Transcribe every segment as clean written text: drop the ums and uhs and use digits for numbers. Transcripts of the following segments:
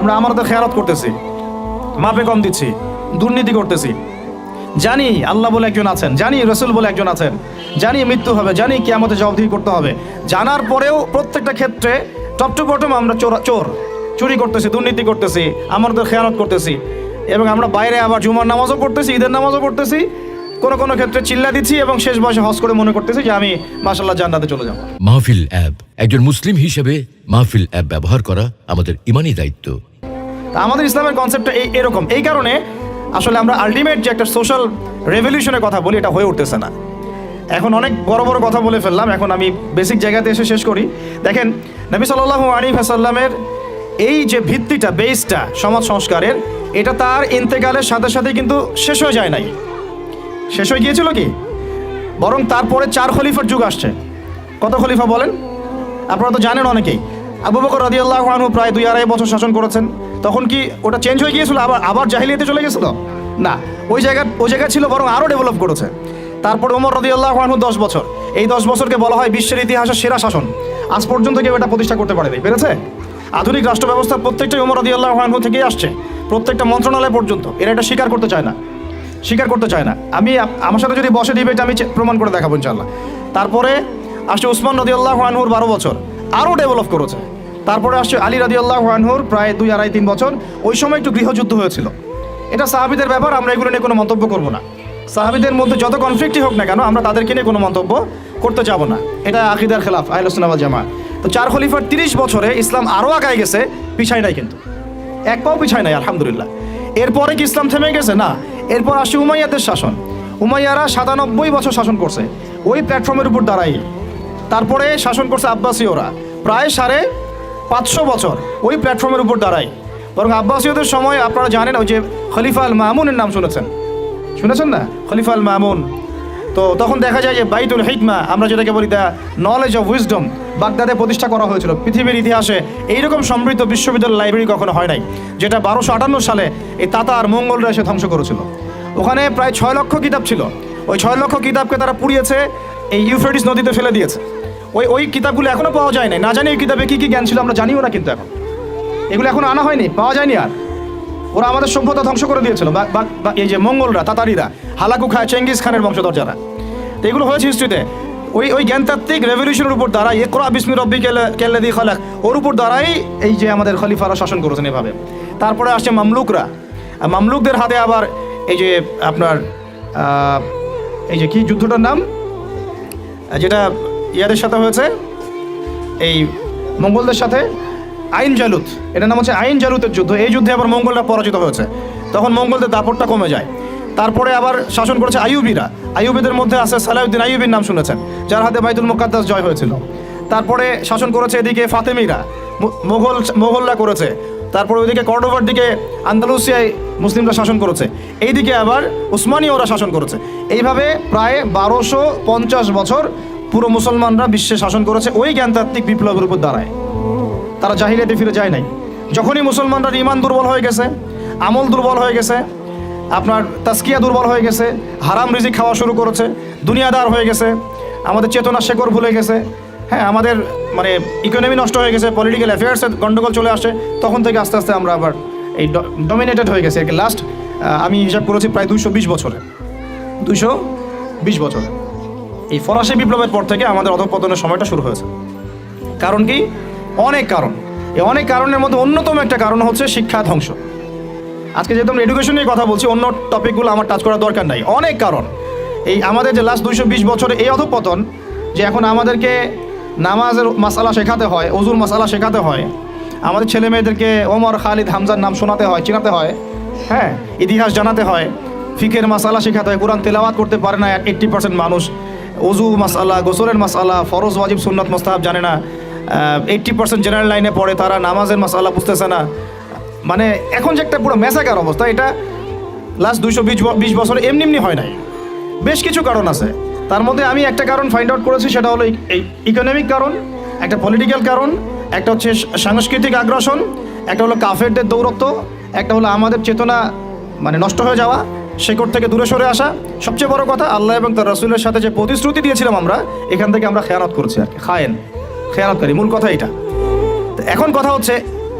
আমরা আমাদের খেয়ানত করতেছি, মাপে কম দিচ্ছি, দুর্নীতি করতেছি। জানি আল্লাহ বলে একজন আছেন, জানি রসুল বলে একজন আছেন, জানি মৃত্যু হবে, জানি কিয়ামতে জবাবদিহি করতে হবে, জানার পরেও প্রত্যেকটা ক্ষেত্রে টপ টু বটম আমরা চুরি করতেছি, দুর্নীতি করতেছি, আমাদের খেয়ানত করতেছি। এবং আমরা বাইরে আবার জুমার নামাজও পড়তেছি, ঈদের নামাজও পড়তেছি, কোনো কোনো ক্ষেত্রে চিল্লা দিচ্ছি এবং শেষ বয়সে হজ করে মনে করতেছি যে আমি মাশাআল্লাহ জান্নাতে চলে যাব। মাহফিল অ্যাপ, একজন মুসলিম হিসেবে মাহফিল অ্যাপ ব্যবহার করা আমাদের ইমানি দায়িত্ব। আমাদের ইসলামের কনসেপ্টটা এরকম। এই কারণে আসলে আমরা আলটিমেট যে একটা সোশ্যাল রেভলিউশনের কথা বলি, এটা হয়ে উঠতেছে না। এখন অনেক বড় বড় কথা বলে ফেললাম, এখন আমি বেসিক জায়গাতে এসে শেষ করি। দেখেন, নবী সাল্লাল্লাহু আলাইহি ওয়াসাল্লামের এই যে ভিত্তিটা, বেসটা সমাজ সংস্কারের, এটা তার ইন্তেকালের সাথে সাথে কিন্তু শেষ হয়ে যায় নাই, শেষ হয়ে গিয়েছিল কি, বরং তারপরে 4 খলিফার যুগ আসছে। কত খলিফা বলেন? আপনারা তো জানেন অনেকেই। আবু বকর রাদিয়াল্লাহু আনহু প্রায় 2-2.5 বছর শাসন করেছেন। তখন কি ওটা চেঞ্জ হয়ে গিয়েছিল, আবার জাহিলিয়াতে চলে গেছিল? না, ওই জায়গা ছিল, বরং আরও ডেভেলপ করেছে। তারপরে ওমর রাদিয়াল্লাহু আনহু 10 বছর, এই 10 বছরকে বলা হয় বিশ্বের ইতিহাসের সেরা শাসন। আজ পর্যন্ত কেউ এটা প্রতিষ্ঠা করতে পারেনি, পেরেছে? আধুনিক রাষ্ট্র ব্যবস্থার প্রত্যেকটাই ওমর রাদিয়াল্লাহু আনহু থেকেই আসছে, প্রত্যেকটা মন্ত্রণালয় পর্যন্ত। এরা এটা স্বীকার করতে চায় না। আমি আমার সাথে যদি বসে ডিবেট আমি প্রমাণ করে দেখাবো ইনশাআল্লাহ। তারপরে আসছে উসমান রাদিয়াল্লাহু আনহুর 12 বছর, আরও ডেভেলপ করেছে। তারপরে আসছে আলী রাদিয়াল্লাহু আনহুর প্রায় 2-2.5-3 বছর। ওই সময় একটু গৃহযুদ্ধ হয়েছিল। এটা সাহাবীদের ব্যাপার, আমরা এগুলো নিয়ে কোনো মন্তব্য করব না। সাহাবীদের মধ্যে যত কনফ্লিক্টই হোক না কেন, আমরা তাদেরকে নিয়ে কোনো মন্তব্য করতে যাব না। এটা আকীদার খেলাফ, আহলুস সুন্নাহ ওয়াল জামাত। তো 4 খলিফার 30 বছরে ইসলাম আরও আগায় গেছে, পিছায় নাই, কিন্তু এক পাও পিছায় নাই, আলহামদুলিল্লাহ। এরপরে কি ইসলাম থেমে গেছে? না। এরপর আসছে উমাইয়াদের শাসন। উমাইয়ারা 97 বছর শাসন করছে ওই প্ল্যাটফর্মের উপর দাঁড়াই। তারপরে শাসন করছে আব্বাসীয়রা প্রায় 550 বছর ওই প্ল্যাটফর্মের উপর দাঁড়াই। বরং আব্বাসীয়দের সময় আপনারা জানেন, ওই যে খলিফা আল মামুনের নাম শুনেছেন না? খলিফা আল মামুন। তো তখন দেখা যায় যে বাইতুল হিকমা, আমরা যেটাকে বলি দ্য নলেজ অফ উইজডম, বাগদাদে প্রতিষ্ঠা করা হয়েছিল। পৃথিবীর ইতিহাসে এইরকম সমৃদ্ধ বিশ্ববিদ্যালয় লাইব্রেরি কখনো হয় নাই, যেটা 1258 সালে এই তাতার মঙ্গলরা এসে ধ্বংস করেছিল। ওখানে প্রায় 6 লক্ষ কিতাব ছিল। ওই 6 লক্ষ কিতাবকে তারা পুড়িয়েছে, এই ইউফ্রেটিস নদীতে ফেলে দিয়েছে। ওই কিতাবগুলো এখনও পাওয়া যায় নাই। না জানি এই কিতাবে কী জ্ঞান ছিল আমরা জানিও না, কিন্তু এগুলো এখনো আনা হয়নি, পাওয়া যায়নি। আর ওরা আমাদের সভ্যতা ধ্বংস করে দিয়েছিল। এই যে মঙ্গলরা, তাতারিরা, হালাকু খায়, চেঙ্গিস খানের বংশধর যারা, তো এগুলো হয়েছে হিস্ট্রিতে। ওই জ্ঞানতাত্ত্বিক রেভলিউশনের উপর দাঁড়াই, ইকরা বিসমি রাব্বিকাল্লাযী খালাক, ওর উপর দাঁড়াই এই যে আমাদের খলিফারা শাসন করেছেন এভাবে। তারপরে আসছে মামলুকরা। মামলুকদের হাতে আবার এই যে আপনার এই যে কি যুদ্ধটার নাম, যেটা ইয়াদের সাথে হয়েছে, এই মঙ্গলদের সাথে, আইন জালুত, এটার নাম হচ্ছে আইন জালুতের যুদ্ধ। এই যুদ্ধে আবার মঙ্গলরা পরাজিত হয়েছে, তখন মঙ্গলদের দাপটটা কমে যায়। তারপরে আবার শাসন করেছে আইয়ুবীরা। আইয়ুবীদের মধ্যে আছে সালাউদ্দিন আইয়ুবীর নাম শুনেছেন, যার হাতে বাইতুল মুকাদ্দাস জয় হয়েছিল। তারপরে শাসন করেছে এদিকে ফাতেমিরা, মোগলরা করেছে। তারপরে ওইদিকে কর্ডোভার দিকে আন্দালুসিয়ায় মুসলিমরা শাসন করেছে, এইদিকে আবার উসমানীয়রা শাসন করেছে। এইভাবে প্রায় 1250 বছর পুরো মুসলমানরা বিশ্বে শাসন করেছে ওই জ্ঞানতাত্ত্বিক বিপ্লবের উপর দাঁড়ায়। তারা জাহিলিয়াতে ফিরে যায় নাই। যখনই মুসলমানরা ঈমান দুর্বল হয়ে গেছে, আমল দুর্বল হয়ে গেছে, আপনার তাসকিয়া দুর্বল হয়ে গেছে, হারাম রিজিক খাওয়া শুরু করেছে, দুনিয়াদার হয়ে গেছে, আমাদের চেতনা শেকড় ভুলে গেছে, হ্যাঁ, আমাদের মানে ইকোনমি নষ্ট হয়ে গেছে, পলিটিক্যাল অ্যাফেয়ার্সের গন্ডগোল চলে আসে, তখন থেকে আস্তে আস্তে আমরা আবার এই ডমিনেটেড হয়ে গেছে। লাস্ট আমি হিসাব করেছি প্রায় 220 বছরে এই ফরাসি বিপ্লবের পর থেকে আমাদের অধঃপতনের সময়টা শুরু হয়েছে। কারণ কি? অনেক কারণ। এই অনেক কারণের মধ্যে অন্যতম একটা কারণ হচ্ছে শিক্ষা ধ্বংস। আজকে যেহেতু আমরা এডুকেশন নিয়ে কথা বলছি, অন্য টপিকগুলো আমার টাচ করার দরকার নাই। অনেক কারণ। এই আমাদের যে লাস্ট 220 বছরে এই অধঃপতন, যে এখন আমাদেরকে নামাজের মাসালা শেখাতে হয়, ওজুর মাসালা শেখাতে হয়, আমাদের ছেলে মেয়েদেরকে ওমর, খালিদ, হামজার নাম শোনাতে হয়, চিনাতে হয়, হ্যাঁ, ইতিহাস জানাতে হয়, ফিকের মাসালা শেখাতে হয়। কোরআন তেলাওয়াত করতে পারে না 80% মানুষ। ওজু মাসালা, গোসলের মাসালা, ফরজ, ওয়াজিব, সুন্নাত, মুস্তাহাব জানে না। 80% জেনারেল লাইনে পড়ে, তারা নামাজের মাসালা বুঝতেছে না। মানে এখন যে একটা পুরো ম্যাসাকার অবস্থা, এটা লাস্ট 220 বছরে এমনি হয় নাই। বেশ কিছু কারণ আছে। তার মধ্যে আমি একটা কারণ ফাইন্ড আউট করেছি, সেটা হলো এই ইকোনমিক কারণ, একটা পলিটিক্যাল কারণ, একটা হচ্ছে সাংস্কৃতিক আগ্রাসন, একটা হলো কাফেরদের দৌরত্ব, একটা হলো আমাদের চেতনা মানে নষ্ট হয়ে যাওয়া, শেকড় থেকে দূরে সরে আসা। সবচেয়ে বড় কথা, আল্লাহ এবং তার রাসূলের সাথে যে প্রতিশ্রুতি দিয়েছিলাম আমরা, এখান থেকে আমরা খেয়ানত করছি আর কি, খেয়ানতকারী, মূল কথা এটা। এখন কথা হচ্ছে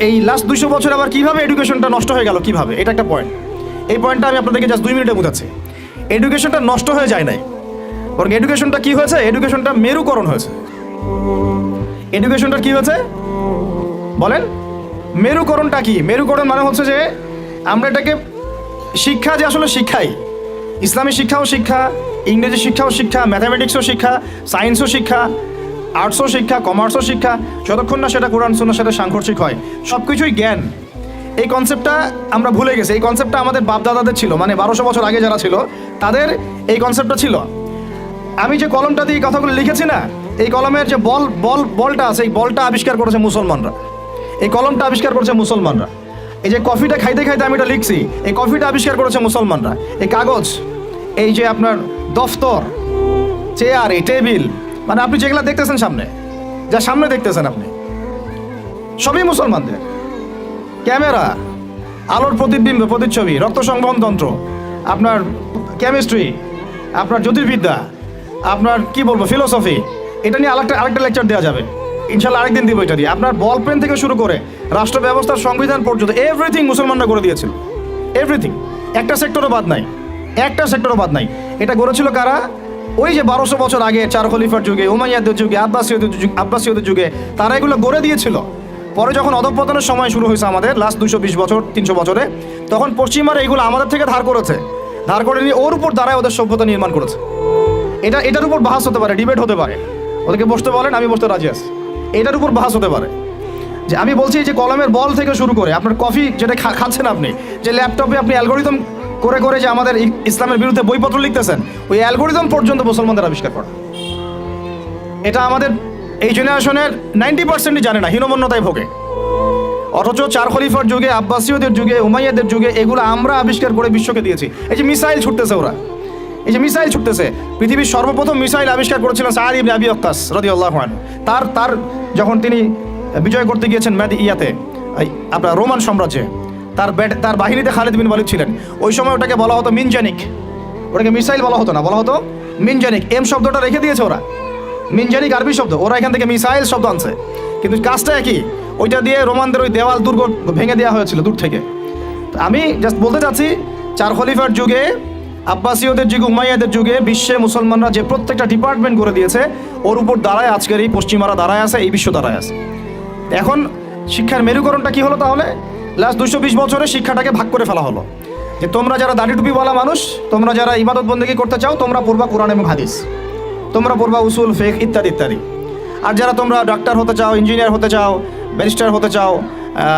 এই লাস্ট 200 বছর আবার কিভাবে এডুকেশনটা নষ্ট হয়ে গেল, কিভাবে, এটা একটা পয়েন্ট। এই পয়েন্টটা আমি আপনাদেরকে জাস্ট 2 মিনিটে বোঝাচ্ছি। এডুকেশনটা নষ্ট হয়ে যায় নাই, বরং এডুকেশনটা কি হয়েছে, এডুকেশনটা মেরুকরণ হয়েছে। এডুকেশনটা কি হয়েছে বলেন? মেরুকরণটা কি? মেরুকরণ মানে হচ্ছে যে আমরা এটাকে শিক্ষা যে আসলে শিক্ষাই, ইসলামী শিক্ষাও শিক্ষা, ইংরেজি শিক্ষাও শিক্ষা, ম্যাথামেটিক্সও শিক্ষা, সায়েন্সও শিক্ষা, আর্টসও শিক্ষা, কমার্সও শিক্ষা, যতক্ষণ না সেটা কোরআন সুন্নাহর সাথে সাংঘর্ষিক হয় সব কিছুই জ্ঞান। এই কনসেপ্টটা আমরা ভুলে গেছি। এই কনসেপ্টটা আমাদের বাপদাদাদের ছিল, মানে 1200 বছর আগে যারা ছিল তাদের এই কনসেপ্টটা ছিল। আমি যে কলমটা দিয়ে কথাগুলো লিখেছি না, এই কলমের যে বলটা আছে, এই বলটা আবিষ্কার করেছে মুসলমানরা, এই কলমটা আবিষ্কার করেছে মুসলমানরা। এই যে কফিটা খাইতে খাইতে আমি এটা লিখছি, এই কফিটা আবিষ্কার করেছে মুসলমানরা। এই কাগজ, এই যে আপনার দফতর, চেয়ার, এই টেবিল, মানে আপনি যেগুলো দেখতেছেন সামনে, যা সামনে দেখতেছেন আপনি, সবই মুসলমানদের। ক্যামেরা, আলোর প্রতিবিম্ব, প্রতিচ্ছবি, রক্ত সংবহন তন্ত্র, আপনার কেমিস্ট্রি, আপনার জ্যোতির্বিদ্যা, আপনার কি বলবো ফিলোসফি, এটা নিয়ে আরেকটা লেকচার দেওয়া যাবে ইনশাল্লাহ, আরেকদিন দিব এটা দিয়ে। আপনার বল পেন থেকে শুরু করে রাষ্ট্র ব্যবস্থার সংবিধান পর্যন্ত এভরিথিং মুসলমানরা করে দিয়েছিল, এভরিথিং, একটা সেক্টরও বাদ নাই, একটা সেক্টরও বাদ নাই। এটা গড়েছিল কারা? ওই যে 1200 বছর আগে চার খলিফার যুগে, উমাইয়াদের যুগে, আব্বাসীয়দের যুগে তারা এগুলো গড়ে দিয়েছিল। পরে যখন অধঃপতনের সময় শুরু হয়েছে আমাদের লাস্ট 220 বছর 300 বছরে, তখন পশ্চিমারা এগুলো আমাদের থেকে ধার করেছে, ধার করে নিয়ে ওর উপর দ্বারাই ওদের সভ্যতা নির্মাণ করেছে। এটার উপর বাহাস হতে পারে, ডিবেট হতে পারে, ওদেরকে বসতে বলেন, আমি বসতে রাজি আছি। এটার উপর বাহাস হতে পারে যে আমি বলছি যে কলমের বল থেকে শুরু করে আপনার কফি যেটা খাচ্ছেন আপনি, যে ল্যাপটপে আপনি অ্যালগোরিদম করে করে যে আমাদের ইসলামের বিরুদ্ধে বইপত্র লিখতেছেন, ওই অ্যালগোরিদম পর্যন্ত মুসলমানদের আবিষ্কার করা। এটা আমাদের এই জেনারেশনের 90%ই জানে না, হীনমন্যতায় ভোগে। অথচ চার খলিফার যুগে, আব্বাসীয়দের যুগে, উমাইয়াদের যুগে এগুলো আমরা আবিষ্কার করে বিশ্বকে দিয়েছি। এই যে মিসাইল ছুটতেছে ওরা, এই যে মিসাইল ছুটতেছে, পৃথিবীর সর্বপ্রথম মিসাইল আবিষ্কার করেছিলেন সাঈদ ইবনে আবি ওয়াক্কাস রাদিয়াল্লাহু আনহু। তার যখন তিনি বিজয় করতে গিয়েছেন আপনার রোমান সাম্রাজ্যে, তার বাহিনীতে খালিদ বিন ওয়ালিদ ছিলেন। ওই সময় ওটাকে বলা হতো মিনজানিক, ওটাকে মিসাইল বলা হতো না, বলা হতো মিনজানিক। এম শব্দটা রেখে দিয়েছে ওরা, মিনজানিক আরবি শব্দ, ওরা এখান থেকে মিসাইল শব্দ আনছে, কিন্তু কাজটা একই। ওইটা দিয়ে রোমানদের ওই দেওয়াল দুর্গ ভেঙে দেওয়া হয়েছিল দূর থেকে। আমি জাস্ট বলতে চাচ্ছি, চার খলিফার যুগে, আব্বাসীয়দের যুগে, উমাইয়াদের যুগে বিশ্বে মুসলমানরা যে প্রত্যেকটা ডিপার্টমেন্ট করে দিয়েছে, ওর উপর দাঁড়ায় আজকের এই পশ্চিমারা দাঁড়ায় আছে, এই বিশ্ব দাঁড়ায় আছে। এখন শিক্ষার মেরুকরণটা কি হলো তাহলে? লাস্ট 220 বছরে শিক্ষাটাকে ভাগ করে ফেলা হলো যে তোমরা যারা দাড়ি টুপিওয়ালা মানুষ, তোমরা যারা ইবাদত বন্দেগী করতে চাও, তোমরা পড়বা কোরআন এবং হাদিস, তোমরা পড়বা উসুল, ফিকহ ইত্যাদি ইত্যাদি। আর যারা তোমরা ডাক্তার হতে চাও, ইঞ্জিনিয়ার হতে চাও, ব্যারিস্টার হতে চাও,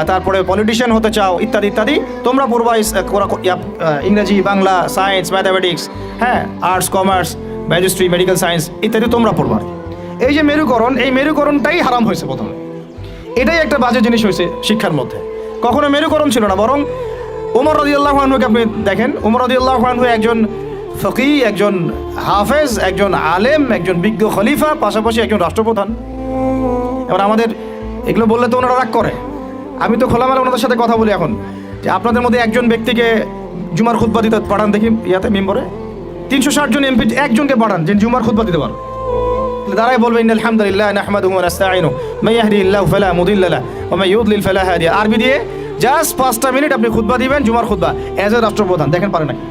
তারপরে পলিটিশিয়ান হতে চাও ইত্যাদি ইত্যাদি, তোমরা পড়বা ইংরেজি, বাংলা, সায়েন্স, ম্যাথামেটিক্স, হ্যাঁ, আর্টস, কমার্স, ম্যাজিস্ট্রি, মেডিকেল সায়েন্স ইত্যাদি তোমরা পড়বা। এই যে মেরুকরণ, এই মেরুকরণটাই হারাম হয়েছে প্রথমে। এটাই একটা বাজে জিনিস হয়েছে শিক্ষার মধ্যে। কখনো মেরুকরণ ছিল না, বরং ওমর রাদিয়াল্লাহু আনহুকে আপনি দেখেন, ওমর রাদিয়াল্লাহু আনহু একজন ফকিহ, একজন হাফেজ, একজন আলেম, একজন বিজ্ঞ খলিফা, পাশাপাশি একজন রাষ্ট্রপ্রধান। এবার আমাদের এগুলো বললে তো ওনারা রাগ করে। আমি তো খোলামেলা ওনাদের সাথে কথা বলি এখন, যে আপনাদের মধ্যে একজন ব্যক্তিকে জুমার খুতবা দিতে পাঠান দেখি, মেম্বরে 360 জন এমপি একজনকে পাঠান যে জুমার খুতবা দিতে পারেন। দাঁড়ায় বলবে ইন্নাল হামদুলিল্লাহ নাহমাদুহু ওয়া নাস্তাঈনুহু মান ইয়াহদিহিল্লাহু ফালা মুদিল্লা লাহু ওয়া মান ইউদ্লিল ফালা হাদিয়া। আরবি দিয়ে জাস্ট 5টা মিনিট আপনি খুতবা দিবেন, জুমার খুতবা, এজ এ রাষ্ট্রপ্রধান। দেখেন পারে নাকি?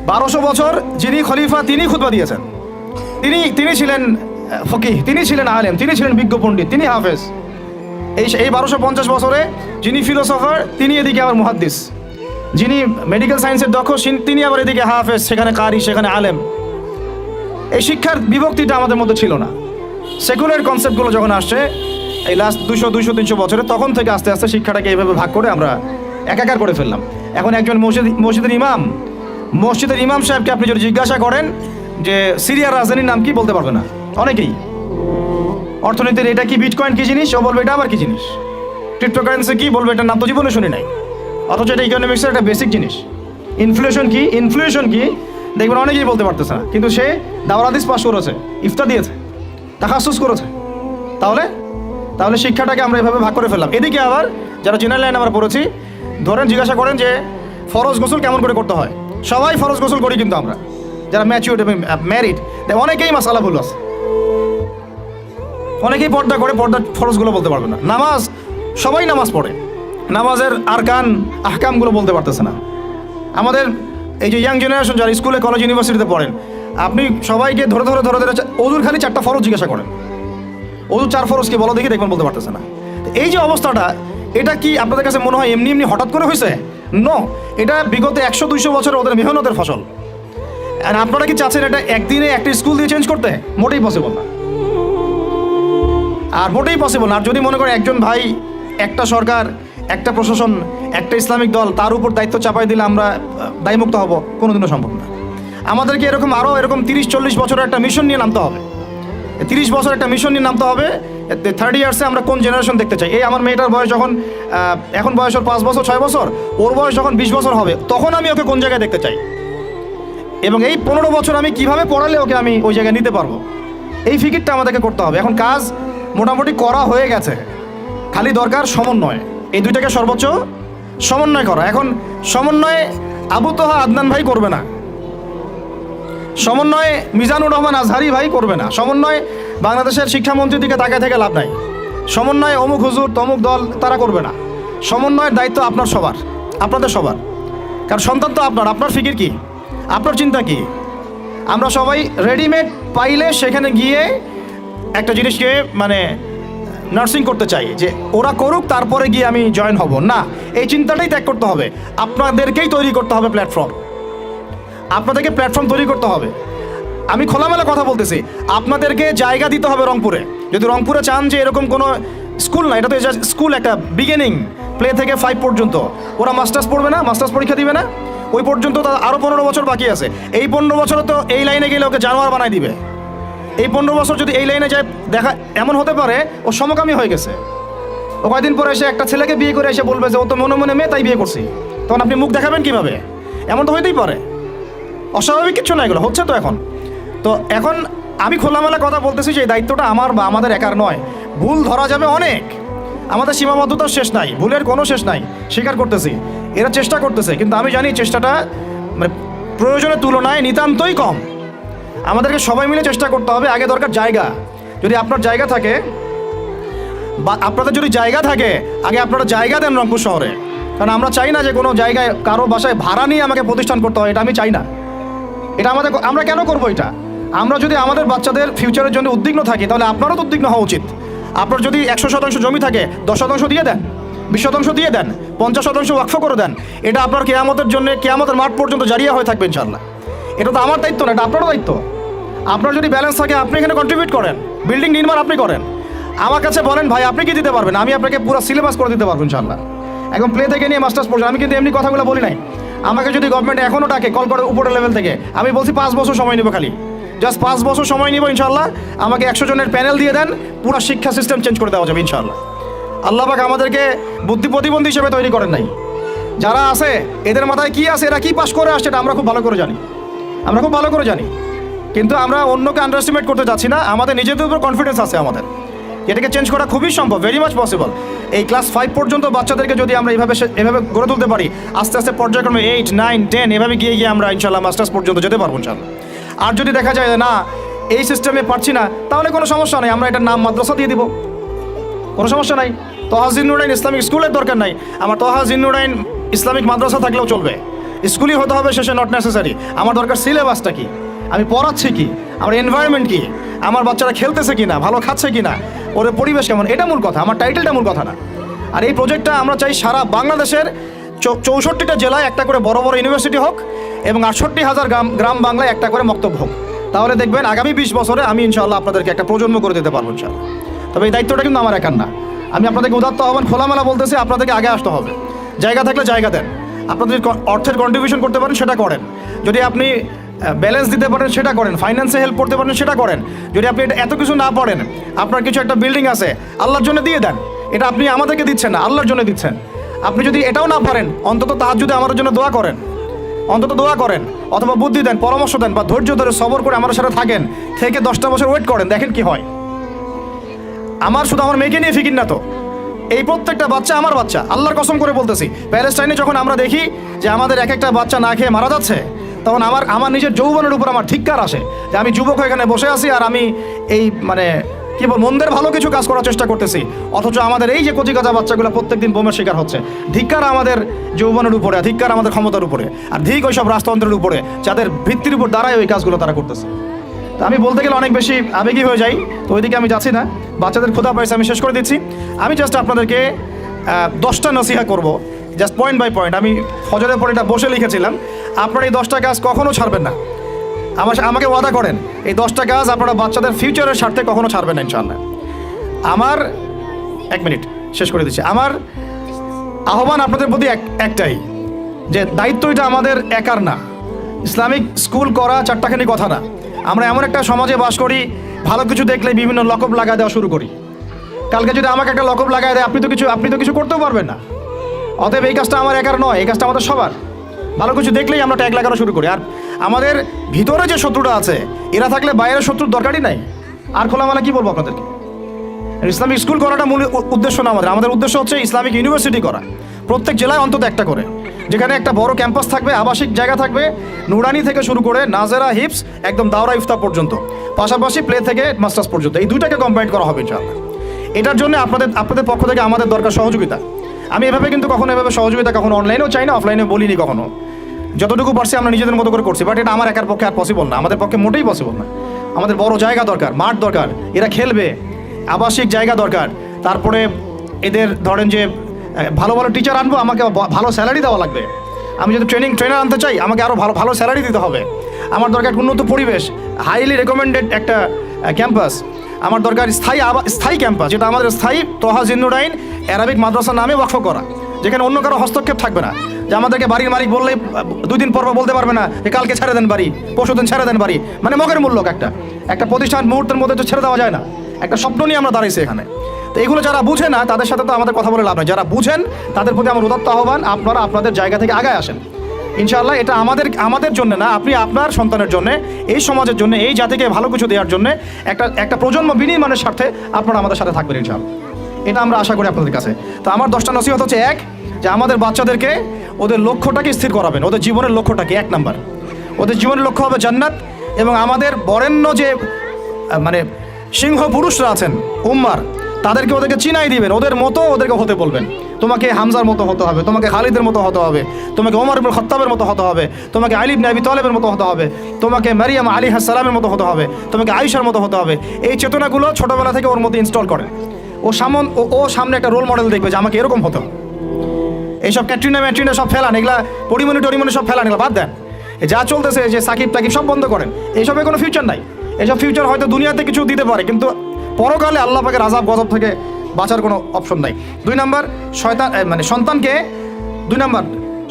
1200 বছর যিনি খলিফা তিনি খুতবা দিয়েছেন, তিনি ছিলেন ফকিহ, তিনি ছিলেন আলেম, তিনি ছিলেন বিজ্ঞ পণ্ডিত, তিনি হাফেজ। এই 1250 বছরে যিনি ফিলোসফার, তিনি এদিকে আবার মুহাদ্দিস, যিনি মেডিকেল সায়েন্সের দক্ষ, তিনি আবার এদিকে হাফেজ, সেখানে কারি, সেখানে আলেম। এই শিক্ষার বিভক্তিটা আমাদের মধ্যে ছিল না। সেকুলার কনসেপ্টগুলো যখন আসছে এই লাস্ট 200-300 বছরে, তখন থেকে আস্তে আস্তে শিক্ষাটাকে এইভাবে ভাগ করে আমরা একাকার করে ফেললাম। এখন একজন মসজিদের ইমাম সাহেবকে আপনি যদি জিজ্ঞাসা করেন যে সিরিয়ার রাজধানীর নাম কি, বলতে পারবে না অনেকেই। অর্থনীতির এটা কি, বিটকয়েন কি জিনিস, ও বলবে এটা আবার কি জিনিস। ক্রিপ্টোকারেন্সি কি, বলবে এটার নাম তো জীবনে শুনি নাই, অথচ এটা ইকোনমিক্সের একটা বেসিক জিনিস। ইনফ্লেশন কি দেখবেন অনেকেই বলতে পারতেছে না, কিন্তু সে দাওরাত হাদিস পাস করেছে, ইফতা দিয়েছে, তাখাসুস করেছে। তাহলে শিক্ষাটাকে আমরা এভাবে ভাগ করে ফেললাম। এদিকে আবার যারা জেনারেল লাইন আমরা পড়েছি, ধরেন জিজ্ঞাসা করেন যে ফরজ গোসল কেমন করে করতে হয়, সবাই ফরজ গোসল করি, কিন্তু আমরা যারা ম্যাচিউরড এবং ম্যারিড অনেকেই মাসালা ভুল আছে, অনেকেই পর্দা করে, পর্দার ফরজগুলো বলতে পারবে না। নামাজ সবাই নামাজ পড়ে, নামাজের আরকান আহকামগুলো বলতে পারতেছে না। আমাদের এই যে ইয়াং জেনারেশন যারা স্কুলে কলেজ ইউনিভার্সিটিতে পড়েন, আপনি সবাইকে ধরে অজুর খালি 4টা ফরজ জিজ্ঞাসা করেন, অজুর 4 ফরজ কি বলো দেখি, দেখবেন বলতে পারতেছে না। এই যে অবস্থাটা, এটা কি আপনাদের কাছে মনে হয় এমনি হঠাৎ করে হয়েছে? নো, এটা বিগত 100-200 বছরের ওদের মেহনতের ফসল। আর আপনারা কি চাচ্ছেন এটা একদিনে একটা স্কুল দিয়ে চেঞ্জ করতে? মোটেই পসিবল না, আর মোটেই পসিবল না। আর যদি মনে করেন একজন ভাই, একটা সরকার, একটা প্রশাসন, একটা ইসলামিক দল, তার উপর দায়িত্ব চাপাই দিলে আমরা দায়মুক্ত হব, কোনোদিনও সম্ভব না। আমাদেরকে আরও এরকম 30-40 বছরের একটা মিশন নিয়ে নামতে হবে। 30 বছর একটা মিশন নিয়ে নামতে হবে। 30 ইয়ার্সে আমরা কোন জেনারেশন দেখতে চাই। এই আমার মেয়েটার বয়স যখন, এখন বয়স ওর 5 বছর 6 বছর, ওর বয়স যখন 20 বছর হবে, তখন আমি ওকে কোন জায়গায় দেখতে চাই, এবং এই 15 বছর আমি কিভাবে পড়ালে ওকে আমি ওই জায়গায় নিতে পারবো, এই ফিকিরটা আমাদেরকে করতে হবে। এখন কাজ মোটামুটি করা হয়ে গেছে, খালি দরকার সমন্বয়। এই দুইটাকে সর্বোচ্চ সমন্বয় করা। এখন সমন্বয়ে আবু তোহা আদনান ভাই করবে না, সমন্বয়ে মিজানুর রহমান আজহারি ভাই করবে না, সমন্বয়ে বাংলাদেশের শিক্ষামন্ত্রীর দিকে তাকায় থেকে লাভ নাই, সমন্বয়ে অমুক হুজুর তমুক দল তারা করবে না। সমন্বয়ের দায়িত্ব আপনার সবার, আপনাদের সবার। কারণ সন্তান তো আপনার ফিকির কি, আপনার চিন্তা কি? আমরা সবাই রেডিমেড পাইলে সেখানে গিয়ে একটা জিনিসকে মানে নার্সিং করতে চাই, যে ওরা করুক তারপরে গিয়ে আমি জয়েন হব না। এই চিন্তাটাই ত্যাগ করতে হবে। আপনাদেরকেই তৈরি করতে হবে প্ল্যাটফর্ম, আপনাদেরকে প্ল্যাটফর্ম তৈরি করতে হবে। আমি খোলামেলা কথা বলতেছি, আপনাদেরকে জায়গা দিতে হবে রংপুরে। যদি রংপুরে চান যে এরকম কোনো স্কুল না, এটা তো স্কুল একটা বিগিনিং, প্লে থেকে 5 পর্যন্ত। ওরা মাস্টার্স পড়বে না, মাস্টার্স পরীক্ষা দিবে না, ওই পর্যন্ত তার আরও 15 বছর বাকি আছে। এই 15 বছরে তো এই লাইনে গেলে ওকে জানোয়ার বানাই দিবে। এই 15 বছর যদি এই লাইনে যায়, দেখা এমন হতে পারে ও সমকামী হয়ে গেছে। ও কয়েকদিন পরে এসে একটা ছেলেকে বিয়ে করে এসে বলবে যে ও তো মনে মনে মেয়ে, তাই বিয়ে করছি। তখন আপনি মুখ দেখাবেন কিভাবে? এমন তো হইতেই পারে। অস্বাভাবিক কিছু না, এগুলো হচ্ছে তো এখন। তো এখন আমি খোলামেলা কথা বলতেছি যে এই দায়িত্বটা আমার বা আমাদের একার নয়। ভুল ধরা যাবে অনেক, আমাদের সীমাবদ্ধতার শেষ নাই, ভুলের কোনো শেষ নাই, স্বীকার করতেছি। এরা চেষ্টা করতেছে, কিন্তু আমি জানি চেষ্টাটা মানে প্রয়োজনের তুলনায় নিতান্তই কম। আমাদেরকে সবাই মিলে চেষ্টা করতে হবে। আগে দরকার জায়গা। যদি আপনার জায়গা থাকে বা আপনাদের যদি জায়গা থাকে, আগে আপনারা জায়গা দেন রংপুর শহরে। কারণ আমরা চাই না যে কোনো জায়গায় কারো বাসায় ভাড়া নিয়ে আমাকে প্রতিষ্ঠান করতে হয়, এটা আমি চাই না। এটা আমরা কেন করবো এটা? আমরা যদি আমাদের বাচ্চাদের ফিউচারের জন্য উদ্বিগ্ন থাকি, তাহলে আপনারও তো উদ্বিগ্ন হওয়া উচিত। আপনার যদি 100% জমি থাকে, 10% দিয়ে দেন, 20% দিয়ে দেন, 50% ওয়াকফ করে দেন। এটা আপনার কেয়ামতের জন্য, কেয়ামতের মাঠ পর্যন্ত জারিয়া হয়ে থাকবে ইনশাআল্লাহ। এটা তো আমার দায়িত্ব না, এটা আপনারও দায়িত্ব। আপনার যদি ব্যালেন্স থাকে, আপনি এখানে কন্ট্রিবিউট করেন, বিল্ডিং নির্মাণ আপনি করেন। আমার কাছে বলেন ভাই আপনি কি দিতে পারবেন, আমি আপনাকে পুরো সিলেবাস করে দিতে পারবো ইনশাআল্লাহ। একদম প্লে থেকে নিয়ে মাস্টার্স পর্যন্ত। আমি কিন্তু এমনি কথাগুলো বলি নাই। আমাকে যদি গভর্নমেন্ট এখনও ডাকে কল করে উপরের লেভেল থেকে, আমি বলছি 5 বছর সময় নেব, খালি জাস্ট 5 বছর সময় নিব ইনশাআল্লাহ। আমাকে 100 জনের প্যানেল দিয়ে দেন, পুরো শিক্ষা সিস্টেম চেঞ্জ করে দেওয়া যাবে ইনশাআল্লাহ। আল্লাহ পাক আমাদেরকে বুদ্ধি প্রতিবন্ধী হিসেবে তৈরি করেন নাই। যারা আছে এদের মাথায় কি আছে, এরা কি পাস করে আসছে, এটা আমরা খুব ভালো করে জানি। কিন্তু আমরা অন্যকে আন্ডারএস্টিমেট করতে যাচ্ছি না। আমাদের নিজেদের উপর কনফিডেন্স আছে আমাদের, এটাকে চেঞ্জ করা খুবই সম্ভব, ভেরি মাচ পসিবল। এই ক্লাস 5 পর্যন্ত বাচ্চাদেরকে যদি আমরা এভাবে গড়ে তুলতে পারি, আস্তে আস্তে পর্যায়ক্রমে 8, 9, 10 এভাবে গিয়ে আমরা ইনশাআল্লাহ মাস্টার্স পর্যন্ত যেতে পারবো ইনশাআল্লাহ। আর যদি দেখা যায় না এই সিস্টেমে পারছি না, তাহলে কোনো সমস্যা নেই, আমরা এটার নাম মাদ্রাসা দিয়ে দিব, কোনো সমস্যা নাই। তোহা জিন্নুরাইন ইসলামিক স্কুলের দরকার নাই, আমার তোহা জিন্নুরাইন ইসলামিক মাদ্রাসা থাকলেও চলবে। স্কুলই হতে হবে শেষে, নট নেসেসারি। আমার দরকার সিলেবাসটা কি, আমি পড়াচ্ছি কি, আমার এনভায়রনমেন্ট কি, আমার বাচ্চারা খেলতেছে কি না, ভালো খাচ্ছে কি না, ওর পরিবেশ কেমন, এটা মূল কথা, আমার টাইটেলটা মূল কথা না। আর এই প্রজেক্টটা আমরা চাই সারা বাংলাদেশের 64টা জেলায় একটা করে বড় বড় ইউনিভার্সিটি হোক, এবং 68,000 গ্রাম বাংলায় একটা করে মক্তব হোক। তাহলে দেখবেন আগামী 20 বছরে আমি ইনশাআল্লাহ আপনাদেরকে একটা প্রজন্ম করে দিতে পারবো ইনশাআল্লাহ। তবে এই দায়িত্বটা কিন্তু আমার একার না। আমি আপনাদেরকে উদাত্ত আহ্বান খোলামেলা বলতেছি, আপনাদেরকে আগে আসতে হবে। জায়গা থাকলে জায়গা দেন, আপনাদের অর্থের কন্ট্রিবিউশন করতে পারেন সেটা করেন, যদি আপনি ব্যালেন্স দিতে পারেন সেটা করেন, ফাইন্যান্সে হেল্প করতে পারেন সেটা করেন। যদি আপনি এটা এত কিছু না পারেন, আপনার কিছু একটা বিল্ডিং আছে, আল্লাহর জন্য দিয়ে দেন। এটা আপনি আমাদেরকে দিচ্ছেন না, আল্লাহর জন্য দিচ্ছেন। আপনি যদি এটাও না পারেন, অন্তত তাহাজ্জুদে আমার জন্য দোয়া করেন, অথবা বুদ্ধি দেন, পরামর্শ দেন, বা ধৈর্য ধরে সবর করে আমার সাথে থাকেন, থেকে 10টা বছর ওয়েট করেন, দেখেন কি হয়। শুধু আমার মেয়েকে নিয়ে ফিকির না তো, এই প্রত্যেকটা বাচ্চা আমার বাচ্চা, আল্লাহর কসম করে বলতেছি। প্যালেস্টাইনে যখন আমরা দেখি যে আমাদের এক একটা বাচ্চা না খেয়ে মারা যাচ্ছে, তখন আমার নিজের যৌবনের উপর আমার ধিক্কার আসে যে আমি যুবক এখানে বসে আছি, আর আমি এই কি বল মন্দের ভালো কিছু কাজ করার চেষ্টা করতেছি, অথচ আমাদের এই যে কচিকাচা বাচ্চাগুলো প্রত্যেকদিন বোমের শিকার হচ্ছে। ধিক্কার আমাদের যৌবনের উপরে, ধিক্কার আমাদের ক্ষমতার উপরে, আর ধিক ওই সব রাজতন্ত্রের উপরে যাদের ভিত্তির উপর দাঁড়ায় ওই কাজগুলো তারা করতেছে। তো আমি বলতে গেলে অনেক বেশি আবেগী হয়ে যাই, তো ওইদিকে আমি যাচ্ছি না। বাচ্চাদের ক্ষুধা পাইছে, আমি শেষ করে দিচ্ছি। আমি জাস্ট আপনাদেরকে 10টা নসিহা করব, জাস্ট পয়েন্ট বাই পয়েন্ট। আমি ফজরের পরে এটা বসে লিখেছিলাম, আপনারা এই 10টা কাজ কখনো ছাড়বেন না। আমাকে ওয়াদা করেন এই 10টা কাজ আপনারা বাচ্চাদের ফিউচারের স্বার্থে কখনো ছাড়বেন না ইনশাআল্লাহ। আমার 1 মিনিট শেষ করে দিচ্ছি। আমার আহ্বান আপনাদের প্রতি একটাই, যে দায়িত্ব এটা আমাদের একার না। ইসলামিক স্কুল করা চারটাখানি কথা না। আমরা এমন একটা সমাজে বাস করি, ভালো কিছু দেখলে বিভিন্ন লকব লাগায় দেওয়া শুরু করি। কালকে যদি আমাকে একটা লকব লাগায় দেয়, আপনি তো কিছু করতেও পারবেন না। অতএব এই কাজটা আমার একার নয়, এই কাজটা আমাদের সবার। ভালো কিছু দেখলেই আমরা ট্যাগ লাগানো শুরু করি। আর আমাদের ভিতরে যে শত্রুটা আছে, এরা থাকলে বাইরের শত্রুর দরকারই নাই। আর খোলামেলা কি বলবো আপনাদেরকে। ইসলামিক স্কুল করাটা মূল উদ্দেশ্য না আমাদের উদ্দেশ্য হচ্ছে ইসলামিক ইউনিভার্সিটি করা, প্রত্যেক জেলায় অন্তত একটা করে, যেখানে একটা বড় ক্যাম্পাস থাকবে, আবাসিক জায়গা থাকবে, নুরানি থেকে শুরু করে নাজেরা, হিপস, একদম দাওরা ইফতা পর্যন্ত, পাশাপাশি প্লে থেকে মাস্টার্স পর্যন্ত, এই দুইটাকে কম্বাইন করা হবে ইনশাআল্লাহ। এটার জন্য আপনাদের পক্ষ থেকে আমাদের দরকার সহযোগিতা। আমি এভাবে কিন্তু কখনো সহযোগিতা কখনো অনলাইনেও চাই না, অফলাইনে বলিনি কখনো। যতটুকু পারছি আমরা নিজেদের মতো করে করছি, বাট এটা আমার একার পক্ষে আর পসিবল না, আমাদের পক্ষে মোটেই পসিবল না। আমাদের বড় জায়গা দরকার, মাঠ দরকার, এরা খেলবে, আবাসিক জায়গা দরকার। তারপরে এদের ধরেন যে ভালো ভালো টিচার আনবো, আমাকে ভালো স্যালারি দেওয়া লাগবে। আমি যদি ট্রেনার আনতে চাই, আমাকে আরও ভালো স্যালারি দিতে হবে। আমার দরকার উন্নত পরিবেশ, হাইলি রেকমেন্ডেড একটা ক্যাম্পাস। আমার দরকার স্থায়ী ক্যাম্পাস, যেটা আমাদের স্থায়ী তোহা জিন্নুরাইন অ্যারাবিক মাদ্রাসা নামে ওয়াকফ করা, যেখানে অন্য কারো হস্তক্ষেপ থাকবে না। যে আমাদেরকে বাড়ির মালিক বললেই 2 দিন পর বলতে পারবে না যে কালকে ছেড়ে দেন বাড়ি, পরশু দিন ছেড়ে দেন বাড়ি। মানে মগের মূল্য একটা প্রতিষ্ঠান মুহূর্তের মধ্যে তো ছেড়ে দেওয়া যায় না। একটা স্বপ্ন নিয়ে আমরা দাঁড়াইছি এখানে। তো এগুলো যারা বুঝে না তাদের সাথে তো আমাদের কথা বলে লাভ নয়। যারা বুঝেন তাদের প্রতি আমার উদাত্ত আহ্বান, আপনারা আপনাদের জায়গা থেকে আগায় আসেন ইনশাআল্লাহ। এটা আমাদের জন্য না, আপনি আপনার সন্তানের জন্য, এই সমাজের জন্য, এই জাতিকে ভালো কিছু দেওয়ার জন্য একটা প্রজন্ম বিনির্মাণের স্বার্থে আপনারা আমাদের সাথে থাকবেন ইনশাআল্লাহ। এটা আমরা আশা করি আপনাদের কাছে। তো আমার 10টা নসিহত হচ্ছে, 1, যে আমাদের বাচ্চাদেরকে ওদের লক্ষ্যটাকে স্থির করাবেন। ওদের জীবনের লক্ষ্যটাকে 1 নাম্বার, ওদের জীবনের লক্ষ্য হবে জান্নাত। এবং আমাদের বরেণ্য যে মানে সিংহ পুরুষরা আছেন উম্মার, ওদেরকে চিনাই দিবেন, ওদের মতো ওদেরকে হতে বলবেন। তোমাকে হামজার মতো হতে হবে, তোমাকে খালিদের মতো হতে হবে, তোমাকে ওমর ইবনে খাত্তাবের মতো হতে হবে, তোমাকে আলী ইবনে আবি তালেবের মতো হতে হবে, তোমাকে মারিয়াম আলাইহিস সালামের মতো হতে হবে, তোমাকে আয়েশার মতো হতে হবে। এই চেতনাগুলো ছোটবেলা থেকে ওর মধ্যে ইনস্টল করেন। ও সামনে একটা রোল মডেল দেখবে যে আমাকে এরকম হতো। এইসব ক্যাটরিনা সব ফেলান, এগুলা পরিমণি সব ফেলান, এগুলো বাদ দেন। যা চলতেছে যে সাকিব টাকিব সব বন্ধ করেন, এইসবের কোনো ফিউচার নাই। এইসব ফিউচার হয়তো দুনিয়াতে কিছু দিতে পারে, কিন্তু পরকালে আল্লাহ পাকের আযাব গজব থেকে বাঁচার কোনো অপশন নাই। 2 নাম্বার,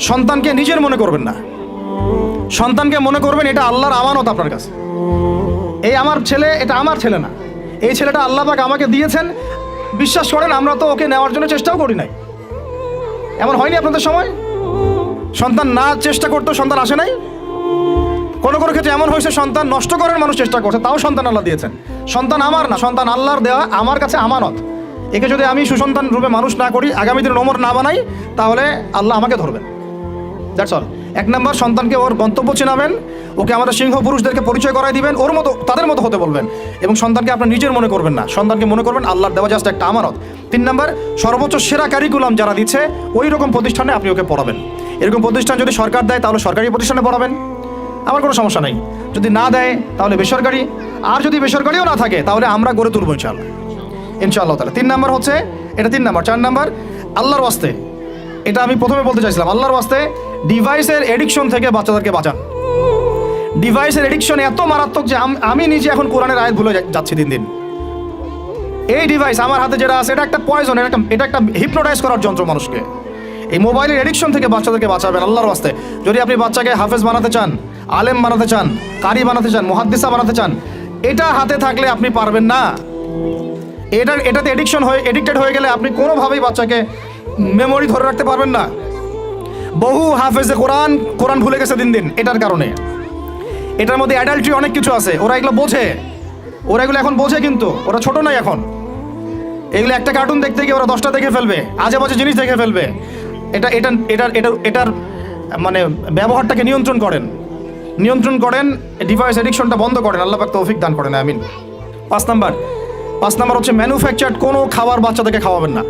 সন্তানকে নিজের মনে করবেন না। সন্তানকে মনে করবেন এটা আল্লাহর আমানত আপনার কাছে। এই আমার ছেলে, এটা আমার ছেলে না, এই ছেলেটা আল্লাহ পাক আমাকে দিয়েছেন। বিশ্বাস করেন আমরা তো ওকে নেওয়ার জন্য চেষ্টাও করি নাই। এমন হয়নি আপনাদের সময়? সন্তান না চেষ্টা করতেও সন্তান আসে নাই? কোনো ক্ষেত্রে এমন হয়েছে সন্তান নষ্ট করার মানুষ চেষ্টা করছে, তাও সন্তান আল্লাহ দিয়েছেন। সন্তান আমার না, সন্তান আল্লাহর দেওয়া, আমার কাছে আমানত। একে যদি আমি সুসন্তান রূপে মানুষ না করি, আগামী দিনে ওমর না বানাই, তাহলে আল্লাহ আমাকে ধরবেন। That's all. 1 নাম্বার, সন্তানকে ওর গন্তব্য চেনাবেন, ওকে আমাদের সিংহ পুরুষদেরকে পরিচয় করাই দিবেন, ওর মতো তাদের মতো হতে বলবেন। এবং সন্তানকে আপনার নিজের মনে করবেন না, সন্তানকে মনে করবেন আল্লাহর দেওয়া জাস্ট একটা আমানত। 3 নাম্বার, সর্বোচ্চ সেরা কারিকুলাম যারা দিচ্ছে ওই রকম প্রতিষ্ঠানে আপনি ওকে পড়াবেন। এরকম প্রতিষ্ঠান যদি সরকার দেয় তাহলে সরকারি প্রতিষ্ঠানে পড়াবেন, আমার কোনো সমস্যা নেই। যদি না দেয় তাহলে বেসরকারি, আর যদি বেসরকারিও না থাকে তাহলে আমরা গড়ে তুলবো ইনশাআল্লাহ তাআলা। 3 নাম্বার হচ্ছে এটা, 3 নাম্বার। 4 নাম্বার, আল্লাহর ওয়াস্তে, এটা আমি প্রথমে বলতে চাইছিলাম, আল্লাহর ওয়াস্তে ডিভাইসের এডিকশন থেকে বাচ্চাদেরকে বাঁচান। ডিভাইসের এডিকশন এত মারাত্মক যে আমি নিজে এখন কোরআনের আয়াত ভুলে যাচ্ছি দিন দিন। এই ডিভাইস আমার হাতে যেটা আছে, এটা একটা পয়জন, এটা একটা হিপনোটাইজ করার যন্ত্র মানুষকে। এই মোবাইলের এডিকশন থেকে বাচ্চাদেরকে বাঁচাবেন আল্লাহর ওয়াস্তে। যদি আপনি বাচ্চাকে হাফেজ বানাতে চান, আলেম বানাতে চান, কারি বানাতে চান, মুহাদ্দিসা বানাতে চান, এটা হাতে থাকলে আপনি পারবেন না। এটাতে এডিক্টেড হয়ে গেলে আপনি কোনোভাবেই বাচ্চাকে মেমোরি ধরে রাখতে পারবেন না। বহু হাফেজে কোরআন ভুলে গেছে দিন দিন এটার কারণে। এটার মধ্যে অ্যাডাল্ট্রি অনেক কিছু আছে, ওরা এগুলো বোঝে, ওরা এগুলো এখন বোঝে, কিন্তু ওরা ছোট নয় এখন। এগুলো একটা কার্টুন দেখতে গিয়ে ওরা 10টা দেখে ফেলবে, আজে বাজে জিনিস দেখে ফেলবে। এটার মানে ব্যবহারটাকে নিয়ন্ত্রণ করেন, ডিভাইস এডিকশনটা বন্ধ করেন। আল্লাহ পাক তৌফিক দান করেন, আমিন। 5 নাম্বার, 5 নাম্বার হচ্ছে ম্যানুফ্যাকচার্ড কোনো খাবার বাচ্চাদেরকে খাওয়াবেন না।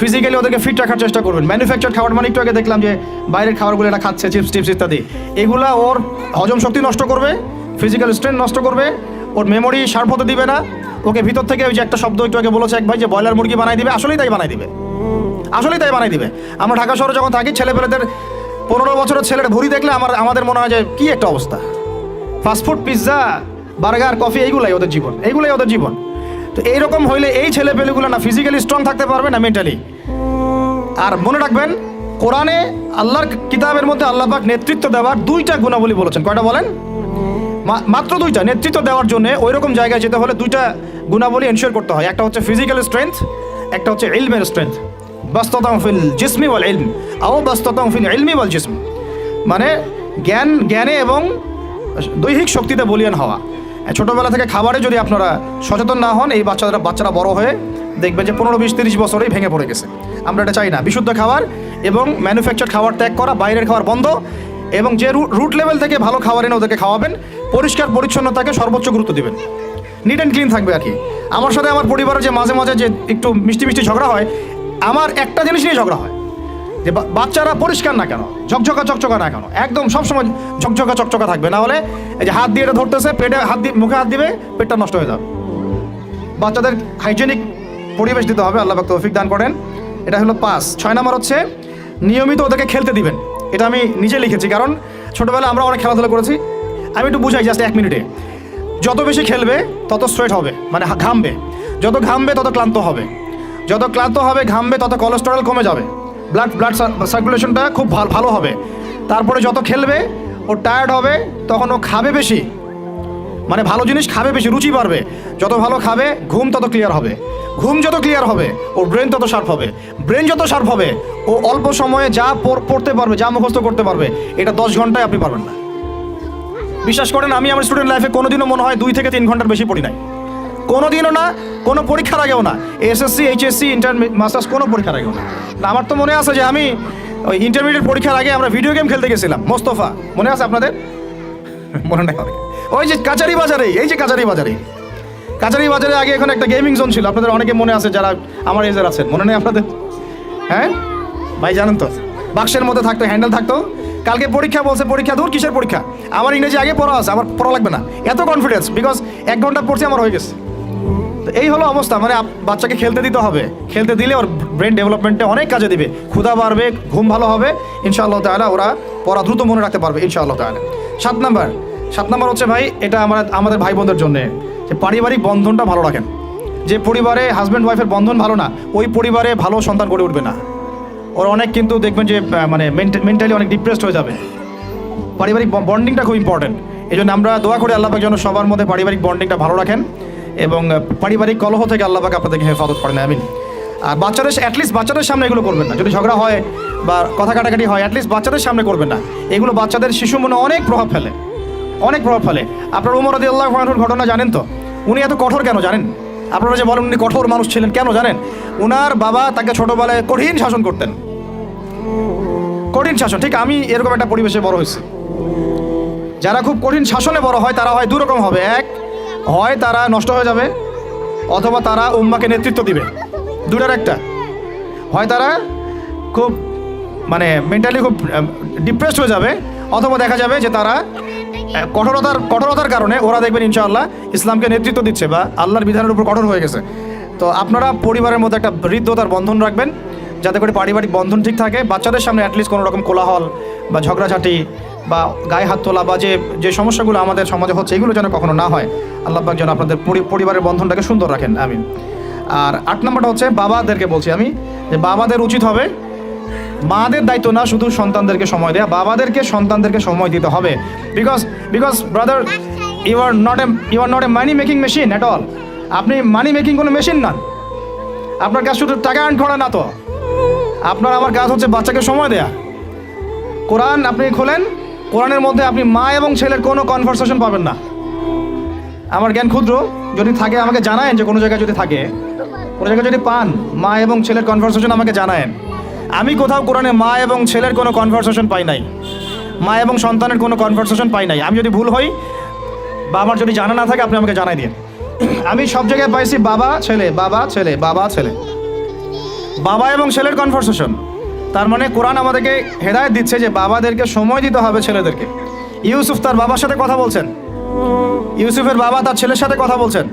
ফিজিক্যালি ওদেরকে ফিট রাখার চেষ্টা করবেন। ম্যানুফ্যাকচার্ড খাবার মানে একটু আগে দেখলাম যে বাইরের খাবারগুলো এটা খাচ্ছে, চিপস টিপস ইত্যাদি, এগুলা ওর হজম শক্তি নষ্ট করবে, ফিজিক্যাল স্ট্রেংথ নষ্ট করবে, ওর মেমোরি শার্প হতে দিবে না, ওকে ভিতর থেকে ওই যে একটা শব্দ একটু আগে বলেছে এক ভাই যে ব্রয়লার মুরগি বানাই দিবে, আসলেই তাই বানাই দিবে, আসলেই তাই বানাই দিবে। আমরা ঢাকা শহরে যখন থাকি ছেলেপেলেদের 15 বছরের ছেলের ভুঁড়ি দেখলে আমাদের মনে হয় যে কী একটা অবস্থা। ফাস্টফুড, পিৎজা, বার্গার, কফি, এইগুলাই ওদের জীবন, এইগুলাই ওদের জীবন। তো এইরকম হইলে এই ছেলেপেলেগুলো না ফিজিক্যালি স্ট্রং থাকতে পারবে না মেন্টালি। আর মনে রাখবেন কোরআনে আল্লাহর কিতাবের মধ্যে আল্লাহ পাক নেতৃত্ব দেওয়ার 2টা গুণাবলী বলেছেন। কয়টা বলেন? মাত্র 2টা। নেতৃত্ব দেওয়ার জন্য ওই রকম জায়গায় যেতে হলে 2টা গুণাবলী এনশিওর করতে হয়। একটা হচ্ছে ফিজিক্যাল স্ট্রেংথ, একটা হচ্ছে ইলমের স্ট্রেংথ। বাস্তাতাম ফিল জিসমি ওয়াল ইলম আও বাস্তাতাম ফিল ইলমি ওয়াল জিসম, মানে জ্ঞানে এবং দৈহিক শক্তিতে বলিয়ান হওয়া। ছোটোবেলা থেকে খাবারে যদি আপনারা সচেতন না হন, এই বাচ্চারা বড় হয়ে দেখবেন যে 15, 20, 30 বছরেই ভেঙে পড়ে গেছে। আমরা এটা চাই না। বিশুদ্ধ খাবার এবং ম্যানুফ্যাকচার খাবার ত্যাগ করা, বাইরের খাবার বন্ধ, এবং যে রুট লেভেল থেকে ভালো খাবার এনে ওদেরকে খাওয়াবেন। পরিষ্কার পরিচ্ছন্নতাকে সর্বোচ্চ গুরুত্ব দিবেন, নিট অ্যান্ড ক্লিন থাকবে আর কি। আমার সাথে আমার পরিবারের যে মাঝে মাঝে যে একটু মিষ্টি মিষ্টি ঝগড়া হয়, আমার একটা জিনিস নিয়ে ঝগড়া হয় যে বাচ্চারা পরিষ্কার না কেন, চকচকা না কেন, একদম সবসময় চকচকা থাকবে, না হলে এই যে হাত দিয়ে এটা ধরতেছে, পেটে হাত দিয়ে, মুখে হাত দিবে, পেটটা নষ্ট হয়ে যাবে। বাচ্চাদের হাইজেনিক পরিবেশ দিতে হবে, আল্লাহ পাক তৌফিক দান করেন। এটা হলো 5। 6 নাম্বার হচ্ছে নিয়মিত ওদেরকে খেলতে দিবেন। এটা আমি নিজে লিখেছি, কারণ ছোটোবেলায় আমরা অনেক খেলাধুলা করেছি। আমি একটু বুঝাই জাস্ট 1 মিনিটে। যত বেশি খেলবে তত স্ট্রেট হবে, মানে ঘামবে, যত ঘামবে তত ক্লান্ত হবে, যত ক্লান্ত হবে ঘামবে তত কোলেস্টেরল কমে যাবে, ব্লাড সার্কুলেশনটা খুব ভালো হবে। তারপরে যত খেলবে ও টায়ার্ড হবে, তখন ও খাবে বেশি, মানে ভালো জিনিস খাবে বেশি, রুচি বাড়বে। যত ভালো খাবে ঘুম তত ক্লিয়ার হবে, ঘুম যত ক্লিয়ার হবে ওর ব্রেন তত শার্প হবে, ব্রেন যত শার্প হবে ও অল্প সময়ে যা পড়তে পারবে, যা মুখস্থ করতে পারবে, এটা 10 ঘন্টায় আপনি পারবেন না। বিশ্বাস করেন, আমি আমার স্টুডেন্ট লাইফে কোনোদিনও মনে হয় 2 থেকে 3 ঘন্টার বেশি পড়ি নাই, কোনোদিনও না, কোনো পরীক্ষার আগেও না, এসএসসি, এইচএসসি, ইন্টার, মাস্টার্স, কোনো পরীক্ষার আগেও না। আমার তো মনে আছে যে আমি ওই ইন্টারমিডিয়েট পরীক্ষার আগে আমরা ভিডিও গেম খেলতে গেছিলাম মোস্তফা, মনে আছে আপনাদের? মনে নেই অনেক। ওই যে কাচারি বাজারে, এই যে কাচারি বাজারে আগে এখন একটা গেমিং জোন ছিল, আপনাদের অনেকে মনে আছে যারা আমার এজের আছেন, মনে নেই আপনাদের? হ্যাঁ ভাই, জানেন তো, বাক্সের মধ্যে থাকতো, হ্যান্ডেল থাকতো। কালকে পরীক্ষা বলছে, পরীক্ষা দূর, কিসের পরীক্ষা? আমার ইংরেজি আগে পড়া আছে, আমার পড়া লাগবে না, এত কনফিডেন্স, বিকজ 1 ঘন্টা পড়ছি আমার হয়ে গেছে। তো এই হলো অবস্থা, মানে বাচ্চাকে খেলতে দিতে হবে, খেলতে দিলে ওর ব্রেন ডেভেলপমেন্টে অনেক কাজে দিবে, ক্ষুধা বাড়বে, ঘুম ভালো হবে, ইনশাআল্লাহ তাআলা ওরা পড়া দ্রুত মনে রাখতে পারবে ইনশাআল্লাহ তাআলা। 7 নাম্বার হচ্ছে ভাই, এটা আমাদের ভাই বোনদের জন্য, যে পারিবারিক বন্ধনটা ভালো রাখেন। যে পরিবারে হাজব্যান্ড ওয়াইফের বন্ধন ভালো না, ওই পরিবারে ভালো সন্তান গড়ে উঠবে না। ওরা অনেক কিন্তু দেখবেন যে মানে মেন্টালি অনেক ডিপ্রেসড হয়ে যাবে। পারিবারিক বন্ডিংটা খুব ইম্পর্টেন্ট। এই জন্য আমরা দোয়া করি আল্লাহ পাক যেন সবার মধ্যে পারিবারিক বন্ডিংটা ভালো রাখেন এবং পারিবারিক কলহ থেকে আল্লাহ পাক আপনাদেরকে হেফাজত করেন, আমিন। আর অ্যাটলিস্ট বাচ্চাদের সামনে এগুলো করবেন না। যদি ঝগড়া হয় বা কথা কাটাকাটি হয়, অ্যাটলিস্ট বাচ্চাদের সামনে করবেন না। এগুলো বাচ্চাদের শিশু মনে অনেক প্রভাব ফেলে। আপনার উমর রাদিয়াল্লাহু আনহুর ঘটনা জানেন তো? উনি এত কঠোর কেন জানেন? আপনারা যে বলেন উনি কঠোর মানুষ ছিলেন, কেন জানেন? উনার বাবা তাকে ছোটোবেলায় কঠিন শাসন করতেন, কঠিন শাসন। ঠিক আমি এরকম একটা পরিবেশে বড় হয়েছি। যারা খুব কঠিন শাসনে বড় হয় তারা হয় 2 রকম হবে। হয় তারা নষ্ট হয়ে যাবে, অথবা তারা উম্মাকে নেতৃত্ব দিবে। 2টার একটা। হয় তারা খুব মানে মেন্টালি খুব ডিপ্রেসড হয়ে যাবে, অথবা দেখা যাবে যে তারা কঠোরতার কারণে ওরা দেখবেন ইনশাআল্লাহ ইসলামকে নেতৃত্ব দিচ্ছে বা আল্লাহর বিধানের উপর কঠোর হয়ে গেছে। তো আপনারা পরিবারের মধ্যে একটা হৃদ্যতার বন্ধন রাখবেন, যাতে করে পারিবারিক বন্ধন ঠিক থাকে। বাচ্চাদের সামনে অ্যাটলিস্ট কোনো রকম কোলাহল বা ঝগড়াঝাটি বা গায়ে হাত তোলা বা যে সমস্যাগুলো আমাদের সমাজে হচ্ছে, এগুলো যেন কখনো না হয়। আল্লাহ পাক যেন আপনাদের পরিবারের বন্ধনটাকে সুন্দর রাখেন, আমিন। আর 8 নাম্বারটা হচ্ছে বাবাদেরকে বলছি আমি, যে বাবাদের উচিত হবে মাদের দায়িত্ব না শুধু সন্তানদেরকে সময় দেয়া, বাবাদেরকে সন্তানদেরকে সময় দিতে হবে। Because brother, you are not a money making machine at all. আপনি মানি মেকিং কোনো মেশিন না। আপনার কাজ শুধু টাকা আর্ন করা না তো, আপনার আমার কাজ হচ্ছে বাচ্চাকে সময় দেয়া। কোরআন আপনি খোলেন, কোরআনের মধ্যে আপনি মা এবং ছেলের কোনো কনভারসেশন পাবেন না। আমার জ্ঞান ক্ষুদ্র, যদি থাকে আমাকে জানায়েন, যে কোনো জায়গায় যদি থাকে, কোনো জায়গায় যদি পান মা এবং ছেলের কনভারসেশন আমাকে জানায়েন। আমি কোথাও কোরআনে মা এবং ছেলের কোনো কনভারসেশন পাই নাই, মা এবং সন্তানের কোনো কনভারসেশন পাই নাই। আমি যদি ভুল হই বা আমার যদি জানা না থাকে আপনি আমাকে জানাই দিন। আমি সব জায়গায় পাইছি বাবা ছেলে বাবা ছেলে বাবা ছেলে, বাবা এবং ছেলের কনভারসেশন। তার মানে কোরআন আমাদেরকে হেদায়েত দিচ্ছে যে বাবাদেরকে সময় দিতে হবে ছেলেদেরকে। ইউসুফ তার বাবার সাথে কথা বলছেন, ইউসুফের বাবা তার ছেলের সাথে কথা বলছেন,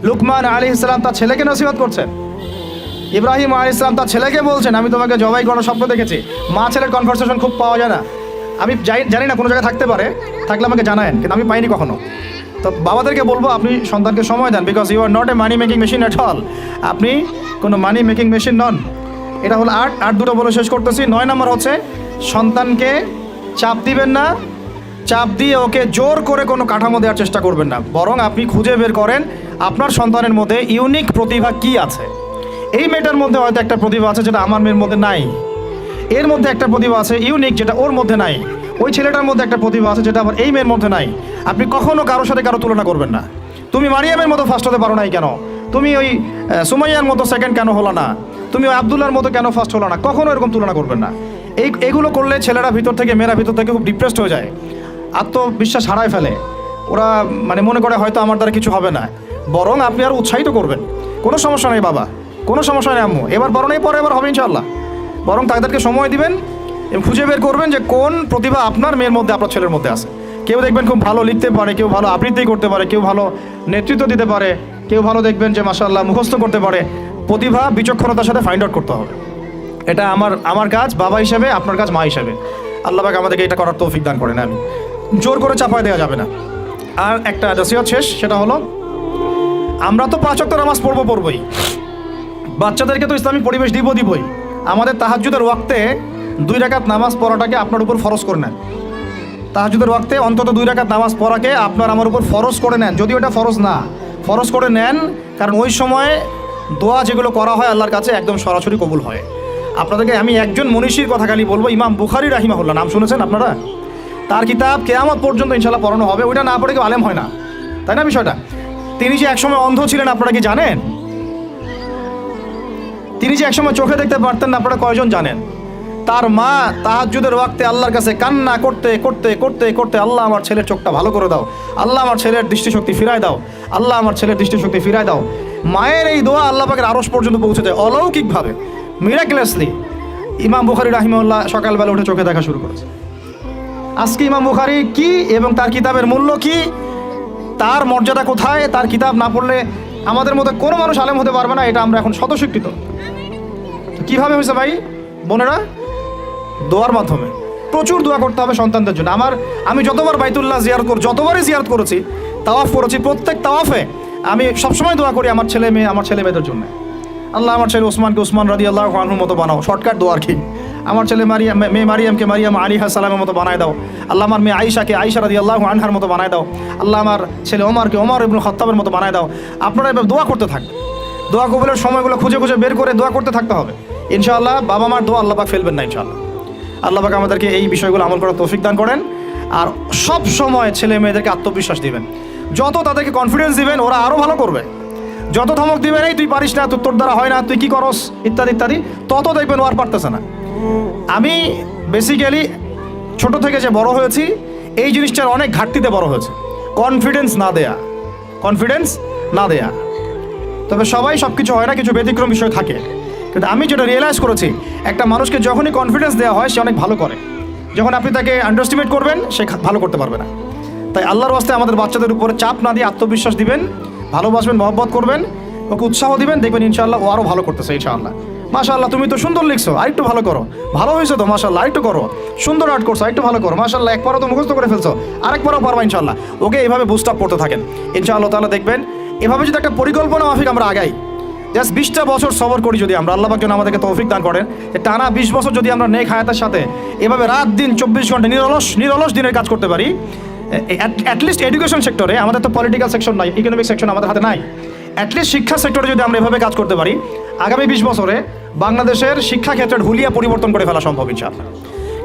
লুকমান আলাইহিস সালাম তার ছেলেকে নসিহত করছেন, ইব্রাহিম আলাইহিস সালাম তার ছেলেকে বলছেন আমি তোমাকে জবাই করার স্বপ্ন দেখেছি। মা ছেলের কনভারসেশন খুব পাওয়া যায় না, আমি জানি না কোনো জায়গায় থাকতে পারে, থাকলে আমাকে জানায়েন, কিন্তু আমি পাইনি কখনো। তো বাবাদেরকে বলবো আপনি সন্তানকে সময় দেন, because you are not a money making machine at all. আপনি কোনো মানি মেকিং মেশিন নন। এটা হলো 8 দুটো বলে শেষ করতেছি। 9 নম্বর হচ্ছে সন্তানকে চাপ দিবেন না, চাপ দিয়ে ওকে জোর করে কোনো কাঠামো দেওয়ার চেষ্টা করবেন না, বরং আপনি খুঁজে বের করেন আপনার সন্তানের মধ্যে ইউনিক প্রতিভা কি আছে। এই মেয়েটার মধ্যে হয়তো একটা প্রতিভা আছে যেটা আমার মেয়ের মধ্যে নাই, এর মধ্যে একটা প্রতিভা আছে ইউনিক যেটা ওর মধ্যে নাই, ওই ছেলেটার মধ্যে একটা প্রতিভা আছে যেটা আবার এই মেয়ের মধ্যে নাই। আপনি কখনো কারোর সাথে কারো তুলনা করবেন না। তুমি মারিয়ামের মতো ফার্স্ট হতে পারো নাই কেন, তুমি ওই সুমাইয়ার মতো সেকেন্ড কেন হলো না, তুমি ওই আব্দুল্লাহর মতো কেন ফার্স্ট হলো না, কখনো এরকম তুলনা করবেন না। এগুলো করলে ছেলেরা ভিতর থেকে, মেয়েরা ভিতর থেকে খুব ডিপ্রেসড হয়ে যায়, আত্মবিশ্বাস হারায় ফেলে, ওরা মানে মনে করে হয়তো আমার দ্বারা কিছু হবে না। বরং আপনি আর উৎসাহিত করবেন, কোনো সমস্যা নেই বাবা, কোনো সমস্যা নেই আম্মু, এবার বড় নেই পরে এবার হবে ইনশাআল্লাহ। বরং তাদেরকে সময় দিবেন এবং খুঁজে বের করবেন যে কোন প্রতিভা আপনার মেয়ের মধ্যে, আপনার ছেলের মধ্যে আছে। কেউ দেখবেন খুব ভালো লিখতে পারে, কেউ ভালো আবৃত্তি করতে পারে, কেউ ভালো নেতৃত্ব দিতে পারে, কেউ ভালো দেখবেন যে মাশাআল্লাহ মুখস্থ করতে পারে। প্রতিভা বিচক্ষণতার সাথে ফাইন্ড আউট করতে হবে। এটা আমার কাজ বাবা হিসেবে, আপনার কাজ মা হিসেবে। আল্লাহ পাক আমাদেরকে এটা করার তৌফিক দান করেন। আমি জোর করে চাপায় দেওয়া যাবে না। আর একটা নসিহত শেষ, সেটা হলো আমরা তো 5 ওয়াক্ত নামাজ পড়বই, বাচ্চাদেরকে তো ইসলামিক পরিবেশ দিবই। আমাদের তাহাজ্জুদের ওয়াক্তে 2 রাকাত নামাজ পড়াটাকে আপনার উপর ফরজ করে নেন। তাহাজ্জুদের ওয়াক্তে অন্তত 2 রাকাত নামাজ পড়াকে আপনার আমার উপর ফরজ করে নেন, যদিও এটা ফরজ না, ফরজ করে নেন। কারণ ওই সময় দোয়া যেগুলো করা হয় আল্লাহর কাছে একদম সরাসরি কবুল হয়। আপনাদেরকে আমি একজন মনীষীর কথা খালি বলবো, ইমাম বুখারী রাহিমাহুল্লাহ, নাম শুনেছেন আপনারা? তার কিতাব কিয়ামত পর্যন্ত ইনশাআল্লাহ পড়ানো হবে, ওইটা না পড়ে কেউ আলেম হয় না, তাই না বিষয়টা? তিনি যে একসময় অন্ধ ছিলেন আপনারা কি জানেন? তিনি যে একসময় চোখে দেখতে পারতেন না আপনারা কয়জন জানেন? তার মা তাহাজ্জুদের ওয়াক্তে আল্লাহর কাছে কান্না করতে করতে করতে করতে আল্লাহ আমার ছেলের চোখটা ভালো করে দাও, আল্লাহ আমার ছেলের দৃষ্টিশক্তি ফিরায় দাও, আল্লাহ আমার ছেলের দৃষ্টিশক্তি ফিরায় দাও। মায়ের এই দোয়া আল্লাহ পাকের আরশ পর্যন্ত পৌঁছে যায় অলৌকিকভাবে, মিরাকুলাসলি। ইমাম বুখারী রাহিমাহুল্লাহ সকালবেলা উঠে চোখে দেখা শুরু করেছে। আজকে ইমাম বুখারী কি এবং তার কিতাবের মূল্য কি, তার মর্যাদা কোথায়, তার কিতাব না পড়লে আমাদের মধ্যে কোনো মানুষ আলেম হতে পারবে না, এটা আমরা এখন স্বতঃস্বীকৃত। কিভাবে হয়েছে ভাই বোনেরা? দোয়ার মাধ্যমে। প্রচুর দোয়া করতে হবে সন্তানদের জন্য। আমি যতবার বাইতুল্লাহ জিয়ারত করি, যতবারই জিয়ারত করেছি, তাওয়াফ করেছি, প্রত্যেক তাওয়াফে আমি সবসময় দোয়া করি আমার ছেলে মেয়েদের জন্য। আল্লাহ আমার ছেলে ওসমানকে ওসমান রাদিয়াল্লাহু আনহুর মতো বানাও, শর্টকাট দোয়ার কি। আমার ছেলে মেয়ে মারিয়ামকে মারিয়াম আলাইহিস সালামের মতো বানায় দাও। আল্লাহ আমার মেয়ে আয়েশাকে আয়েশা রাদিয়াল্লাহু আনহার মতো বানায় দাও। আল্লাহ আমার ছেলে ওমরকে ওমর ইবনে খাত্তাবের মতো বানায় দাও। আপনারা এবার দোয়া করতে থাকবেন, দোয়া কবুলের সময়গুলো খুঁজে খুঁজে বের করে দোয়া করতে থাকতে হবে ইনশাআল্লাহ। বাবা মার দোয়া আল্লাহ পাক ফেলবেন না ইনশাআল্লাহ। আল্লাহ পাক আমাদেরকে এই বিষয়গুলো আমল করার তৌফিক দান করেন। আর সব সময় ছেলে মেয়েদেরকে আত্মবিশ্বাস দিবেন, যত তাদেরকে কনফিডেন্স দিবেন ওরা আরও ভালো করবে। যত ধমক দিবেন এই তুই পারিস না, তোর দ্বারা হয় না, তুই কি করস, ইত্যাদি ইত্যাদি, তত দেখবেন ও আর পারতেছে না। আমি বেসিক্যালি ছোট থেকে যে বড় হয়েছি এই জিনিসটার অনেক ঘাটতিতে বড় হয়েছে, কনফিডেন্স না দেয়া। তবে সবাই সব কিছু হয় না, কিছু ব্যতিক্রম বিষয় থাকে। কিন্তু আমি যেটা রিয়েলাইজ করেছি, একটা মানুষকে যখনই কনফিডেন্স দেওয়া হয় সে অনেক ভালো করে। যখন আপনি তাকে আন্ডারস্টিমেট করবেন সে ভালো করতে পারবে না। তাই আল্লাহর ওয়াস্তে আমাদের বাচ্চাদের উপরে চাপ না দিয়ে আত্মবিশ্বাস দিবেন, ভালোবাসবেন, মহব্বত করবেন, ওকে উৎসাহ দিবেন, দেখবেন ইনশাআল্লাহ ও আরও ভালো করতেছে ইনশাআল্লাহ। মাশাআল্লাহ তুমি তো সুন্দর লিখছো, আরেকটু ভালো করো, ভালো হয়েছে তো মাশাআল্লাহ, আরেকটু করো, সুন্দর আর্ট করছো, আরেকটু ভালো করো, মাশাআল্লাহ একবারও তো মুখস্থ করে ফেলছো, আরেকবারও পারবা ইনশাআল্লাহ। ওকে এইভাবে বুস্ট আপ করতে থাকেন ইনশাআল্লাহ তাআলা। দেখবেন এভাবে যদি একটা পরিকল্পনা মাফিক আমরা আগাই, জাস্ট 20টা বছর সবর করি যদি আমরা, আল্লাহ পাক যেন আমাদেরকে তৌফিক দান করেন, টানা 20 বছর যদি আমরা নেক হায়াতের সাথে এভাবে রাত দিন 24 ঘন্টা নিরলস দিনের কাজ করতে পারি, অ্যাটলিস্ট এডুকেশন সেক্টরে, আমাদের তো পলিটিক্যাল সেকশন নাই, ইকোনমিক সেকশন আমাদের হাতে নাই, অ্যাটলিস্ট শিক্ষা সেক্টরে যদি আমরা এভাবে কাজ করতে পারি, আগামী 20 বছরে বাংলাদেশের শিক্ষা ক্ষেত্রের হুলিয়া পরিবর্তন করে ফেলা সম্ভব ইনশাআল্লাহ।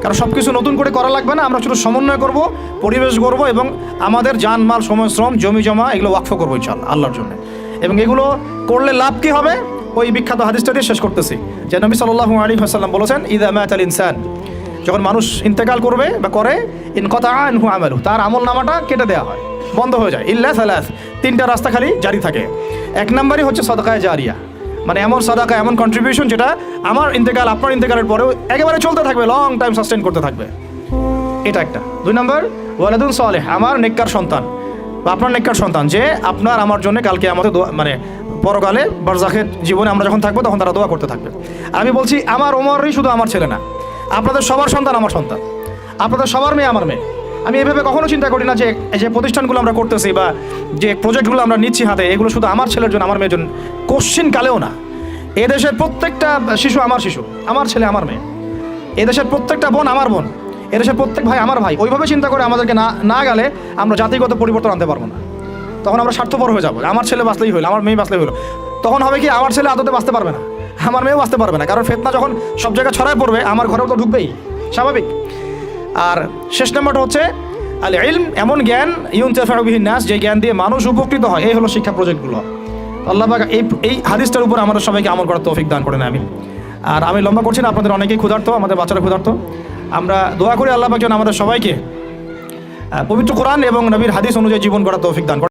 কারণ সব কিছু নতুন করে করা লাগবে না, আমরা শুধু সমন্বয় করব, পরিবেশ গড়ব এবং আমাদের জানমাল, সময়, শ্রম, জমি জমা এগুলো ওয়াকফ করবো ইনশাআল্লাহ আল্লাহর জন্য। এবং এগুলো করলে লাভ কি হবে, ওই বিখ্যাত হাদিসটা দিয়ে শেষ করতেছি, যে নবী সাল্লাল্লাহু আলাইহি ওয়াসাল্লাম বলেছেন, ইযা মাতাল ইনসান, যখন মানুষ ইন্তেকাল করবে বা করে, ইনকাতা আনহু আমালু, তার আমল নামাটা কেটে দেওয়া হয়, বন্ধ হয়ে যায়, ইল্লা সালাস, 3টা রাস্তা খালি জারি থাকে। এক নম্বরই হচ্ছে সাদাকায়ে জারিয়া, মানে এমন সাদাকা, এমন কন্ট্রিবিউশন যেটা আমার ইন্তেকাল, আপনার ইন্তেকালের পরেও একেবারে চলতে থাকবে, লং টাইম সাস্টেন করতে থাকবে। এটা একটা। 2 নম্বর ওয়ালাদুন সালেহ, আমার নেককার সন্তান বা আপনার নেককার সন্তান, যে আপনার আমার জন্য কালকে আমাদের মানে পরকালে বারজাখের জীবনে আমরা যখন থাকবো তখন তারা দোয়া করতে থাকবে। আমি বলছি আমার ওমরই শুধু আমার ছেলে না, আপনাদের সবার সন্তান আমার সন্তান, আপনাদের সবার মেয়ে আমার মেয়ে। আমি এভাবে কখনো চিন্তা করি না যে এই যে প্রতিষ্ঠানগুলো আমরা করতেছি বা যে প্রজেক্টগুলো আমরা নিচ্ছি হাতে, এগুলো শুধু আমার ছেলের জন্য, আমার মেয়ের জন্য, কোশ্চিন কালেও না। এদেশের প্রত্যেকটা শিশু আমার শিশু, আমার ছেলে আমার মেয়ে। এদেশের প্রত্যেকটা বোন আমার বোন, এদেশের প্রত্যেক ভাই আমার ভাই। ওইভাবে চিন্তা করে আমাদেরকে না গেলে আমরা জাতিগত পরিবর্তন আনতে পারবো না। তখন আমরা স্বার্থপর হয়ে যাবো, আমার ছেলে বাঁচলেই হইলো, আমার মেয়ে বাঁচলেই হলো। তখন হবে কি, আমার ছেলে আদতে বাঁচতে পারবে না, আমার মেয়েও বাঁচতে পারবে না, কারণ ফিতনা যখন সব জায়গায় ছড়ায় পড়বে আমার ঘরেও তো ঢুকবেই, স্বাভাবিক। আর শেষ নাম্বারটা হচ্ছে আল ইলম, এমন জ্ঞান ইউনতাফাউ বিহিন নাস, যে জ্ঞান দিয়ে মানুষ উপকৃত হয়। এই হলো শিক্ষা প্রজেক্টগুলো। আল্লাহ পাক এই হাদিসটার উপর আমাদের সবাইকে আমল করার তৌফিক দান করেন, আমিন। আর আমি লম্বা করছি না, আপনাদের অনেকেই ক্ষুধার্ত, আমাদের বাচ্চারা ক্ষুধার্ত। আমরা দোয়া করি আল্লাহ পাক যেন আমাদের সবাইকে পবিত্র কোরআন এবং নবীর হাদিস অনুযায়ী জীবন গড়ার তৌফিক দান করেন।